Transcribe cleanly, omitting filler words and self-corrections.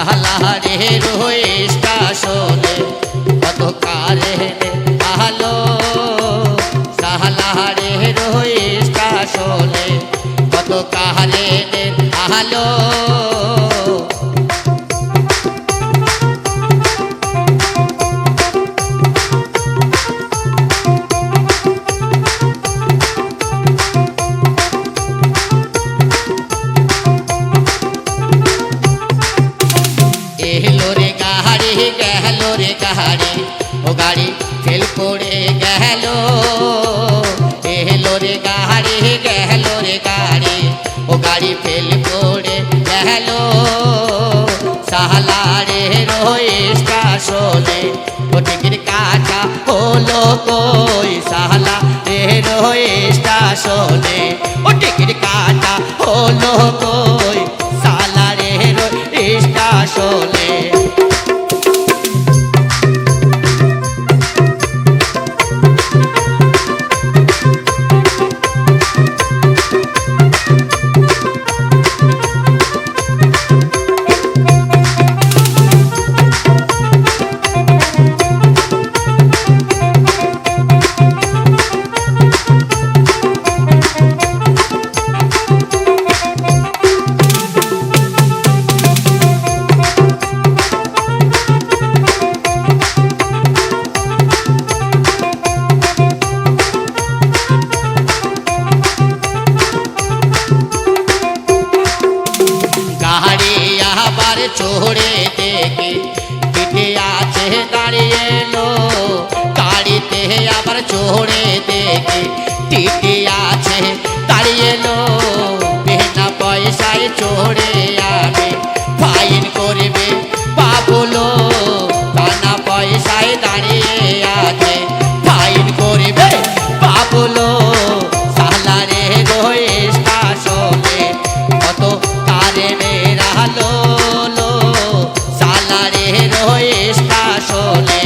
সালারের স্টেশনে কত কারেনে আলো, সালারের স্টেশনে কত কারেনে আলো। এলো রে গাড়ি গেল রে গাড়ি, ও গাড়ি ফেল করে গেল। এলো রে গাড়ি গেল রে গাড়ি, ও গাড়ি ফেল করে গেল। সালারের স্টেশনে ও টিকিট কাটা হলো কই, সালারের স্টেশনে ও টিকিট কাটা হলো কই, সালারের স্টেশনে। চোরে দেখে পিঠে আছে দাঁড়িয়ে এলো, গাড়িতে আবার চোরে দেখে টিটি আছে দাঁড়িয়ে এলো। বিনা পয়সায় চোরে আনে ফাইন করবে বাবুলো, বিনা পয়সায় দাঁড়িয়ে আছে ফাইন করবে বাবুলো। সালারের স্টেশনে কত কারেনের আলো, সালারের স্টেশনে